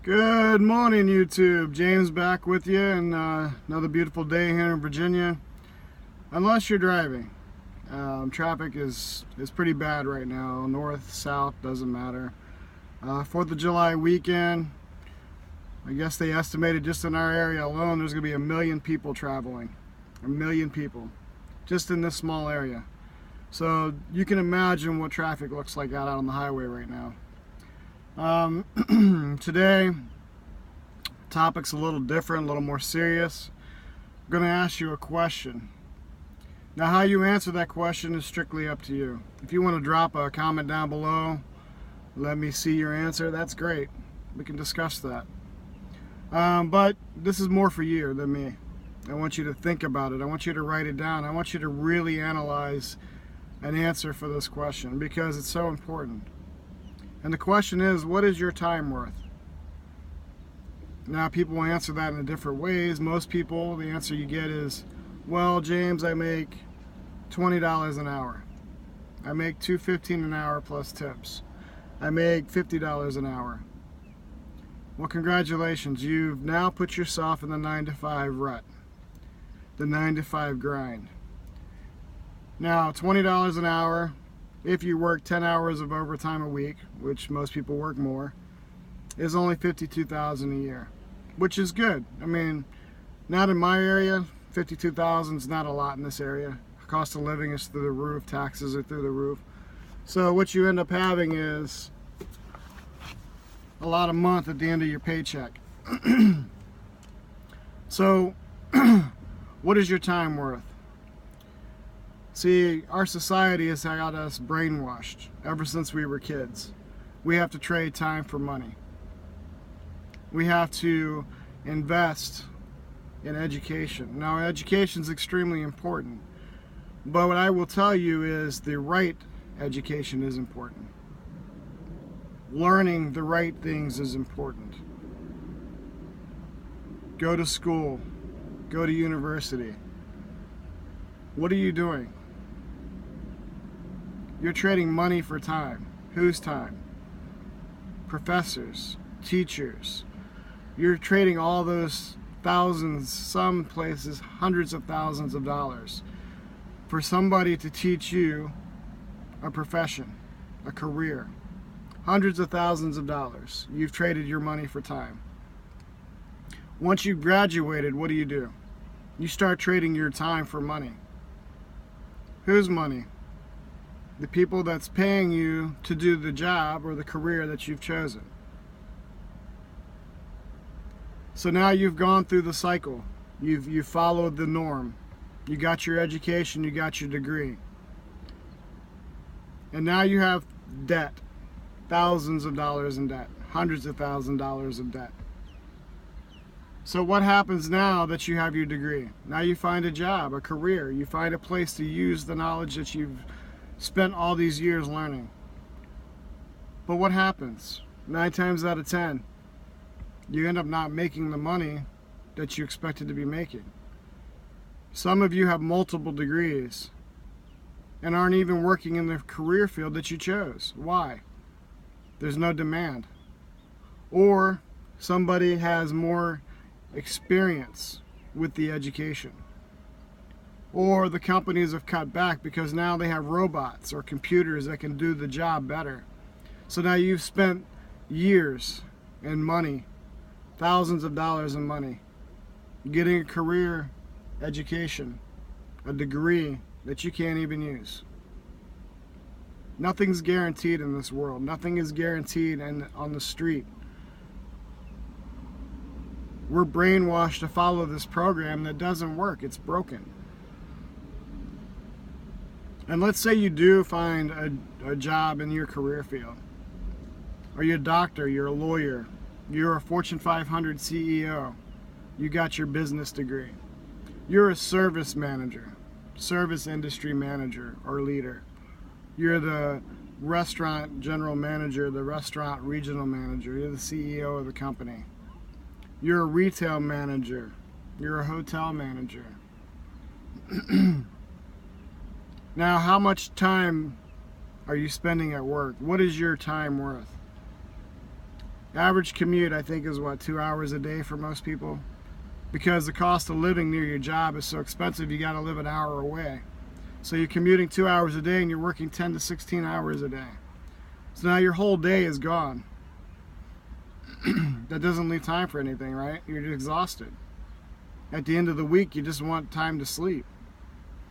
Good morning, YouTube. James back with you, and another beautiful day here in Virginia. Unless you're driving, traffic is pretty bad right now. North, south, doesn't matter. 4th of July weekend. I guess they estimated just in our area alone there's going to be 1 million people traveling. 1 million people, just in this small area. So you can imagine what traffic looks like out on the highway right now. Today, topic's a little different, a little more serious. I'm going to ask you a question. Now, how you answer that question is strictly up to you. If you want to drop a comment down below, let me see your answer, that's great. We can discuss that. But this is more for you than me. I want you to think about it. I want you to write it down. I want you to really analyze an answer for this question because it's so important. And the question is, what is your time worth? Now, people will answer that in different ways. Most people, the answer you get is, well, James, I make $20 an hour. I make $2.15 an hour plus tips. I make $50 an hour. Well, congratulations. You've now put yourself in the 9-to-5 rut, the 9-to-5 grind. Now, $20 an hour, if you work 10 hours of overtime a week, which most people work more, is only $52,000 a year, which is good. I mean, not in my area. $52,000 is not a lot in this area. Cost of living is through the roof. Taxes are through the roof. So what you end up having is a lot of month at the end of your paycheck. So what is your time worth? See, our society has got us brainwashed ever since we were kids. We have to trade time for money. We have to invest in education. Now, education is extremely important, but what I will tell you is the right education is important. Learning the right things is important. Go to school. Go to university. What are you doing? You're trading money for time. Whose time? Professors, teachers. You're trading all those thousands, some places hundreds of thousands of dollars for somebody to teach you a profession, a career. Hundreds of thousands of dollars. You've traded your money for time. Once you've graduated, what do? You start trading your time for money. Whose money? The people that's paying you to do the job or the career that you've chosen. So now you've gone through the cycle. You've followed the norm. You got your education, you got your degree. And now you have debt. Thousands of dollars in debt. Hundreds of thousands of dollars of debt. So what happens now that you have your degree? Now you find a job, a career. You find a place to use the knowledge that you've spent all these years learning. But what happens? 9 times out of 10, you end up not making the money that you expected to be making. Some of you have multiple degrees and aren't even working in the career field that you chose. Why? There's no demand. Or somebody has more experience with the education. Or the companies have cut back because now they have robots or computers that can do the job better. So now you've spent years and money, thousands of dollars in money, getting a career education, a degree that you can't even use. Nothing's guaranteed in this world. Nothing is guaranteed on the street. We're brainwashed to follow this program that doesn't work. It's broken. And let's say you do find a job in your career field. Are you a doctor? You're a lawyer. You're a Fortune 500 CEO. You got your business degree. You're a service manager, service industry manager or leader. You're the restaurant general manager, the restaurant regional manager. You're the CEO of the company. You're a retail manager. You're a hotel manager. Now, how much time are you spending at work? What is your time worth? Average commute, I think, is what, 2 hours a day for most people? Because the cost of living near your job is so expensive, you got to live an hour away. So you're commuting 2 hours a day and you're working 10 to 16 hours a day. So now your whole day is gone. That doesn't leave time for anything, right? You're just exhausted. At the end of the week, you just want time to sleep.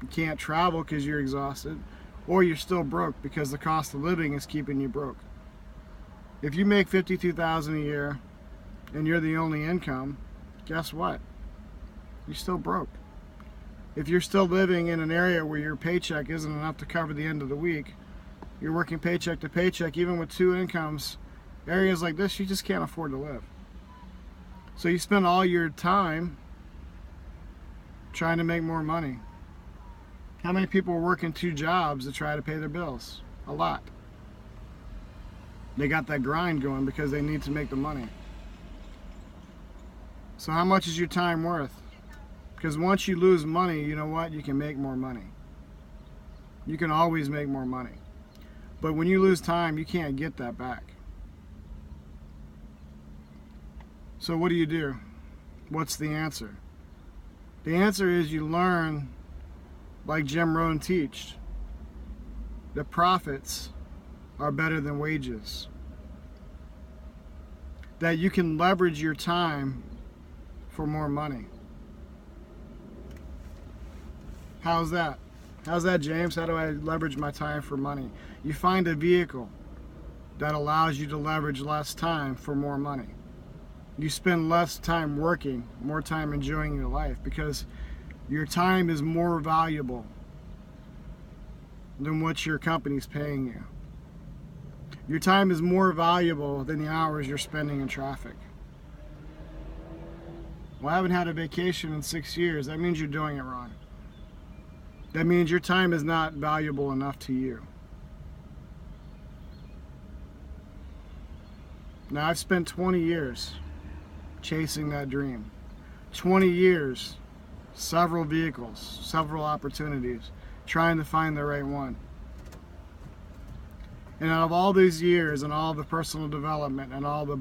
You can't travel because you're exhausted, or you're still broke because the cost of living is keeping you broke. If you make $52,000 a year and you're the only income, guess what? You're still broke. If you're still living in an area where your paycheck isn't enough to cover the end of the week, you're working paycheck to paycheck, even with two incomes, areas like this, you just can't afford to live. So you spend all your time trying to make more money. How many people are working 2 jobs to try to pay their bills? A lot. They got that grind going because they need to make the money. So how much is your time worth? Because once you lose money, you know what? You can make more money. You can always make more money. But when you lose time, you can't get that back. So what do? What's the answer? The answer is you learn, like Jim Rohn teached, that profits are better than wages. That you can leverage your time for more money. How's that? How's that, James? How do I leverage my time for money? You find a vehicle that allows you to leverage less time for more money. You spend less time working, more time enjoying your life, because your time is more valuable than what your company's paying you. Your time is more valuable than the hours you're spending in traffic. Well, I haven't had a vacation in 6 years. That means you're doing it wrong. That means your time is not valuable enough to you. Now, I've spent 20 years chasing that dream. 20 years, several vehicles, several opportunities, trying to find the right one. And out of all these years and all the personal development and all the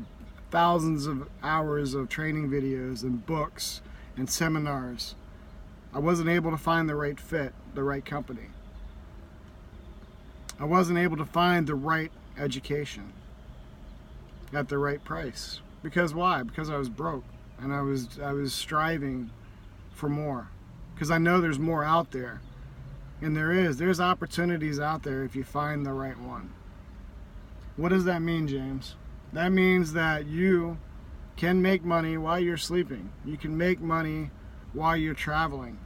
thousands of hours of training videos and books and seminars, I wasn't able to find the right fit, the right company. I wasn't able to find the right education at the right price. Because why? Because I was broke and I was striving for more. Because I know there's more out there. And there's opportunities out there if you find the right one. What does that mean, James? That means that you can make money while you're sleeping. You can make money while you're traveling.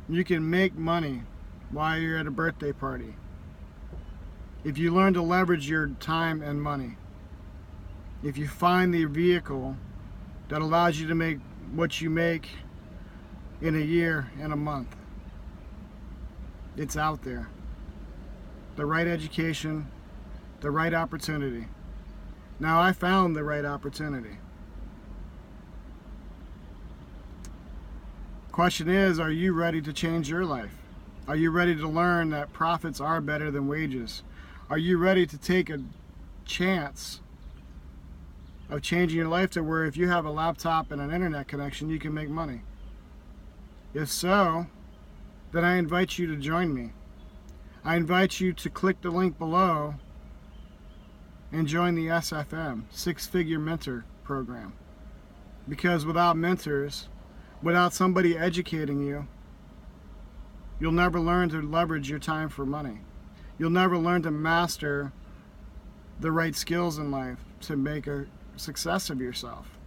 You can make money while you're at a birthday party. If you learn to leverage your time and money. If you find the vehicle that allows you to make what you make in a year and a month. It's out there. The right education, the right opportunity. Now, I found the right opportunity. Question is, are you ready to change your life? Are you ready to learn that profits are better than wages? Are you ready to take a chance of changing your life to where if you have a laptop and an internet connection, you can make money? If so, then I invite you to join me. I invite you to click the link below and join the SFM, Six Figure Mentor Program. Because without mentors, without somebody educating you, you'll never learn to leverage your time for money. You'll never learn to master the right skills in life to make a success of yourself,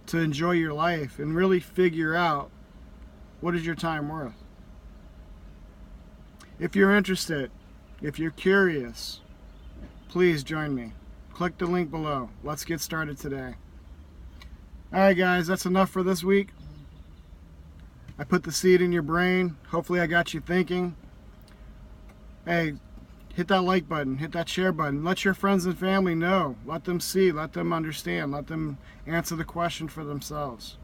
to enjoy your life and really figure out what is your time worth. If you're interested, if you're curious, please join me. Click the link below. Let's get started today. Alright guys, that's enough for this week. I put the seed in your brain. Hopefully I got you thinking. Hey, hit that like button, hit that share button. Let your friends and family know. Let them see, let them understand, let them answer the question for themselves.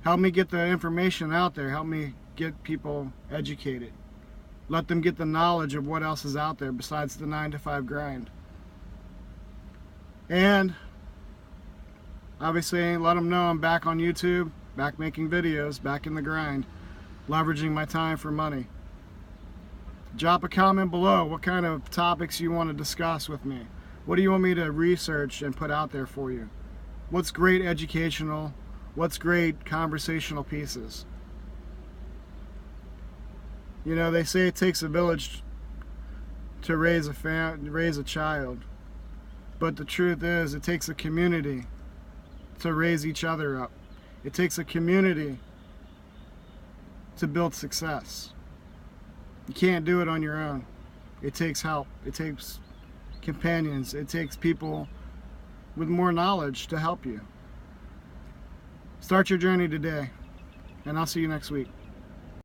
Help me get the information out there. Help me get people educated. Let them get the knowledge of what else is out there besides the 9-to-5 grind. And Obviously, let them know I'm back on YouTube, back making videos, back in the grind, leveraging my time for money. Drop a comment below what kind of topics you want to discuss with me. What do you want me to research and put out there for you? What's great educational? What's great conversational pieces? You know, they say it takes a village to raise a child, but the truth is it takes a community to raise each other up. It takes a community to build success. You can't do it on your own. It takes help. It takes companions. It takes people with more knowledge to help you. Start your journey today, and I'll see you next week.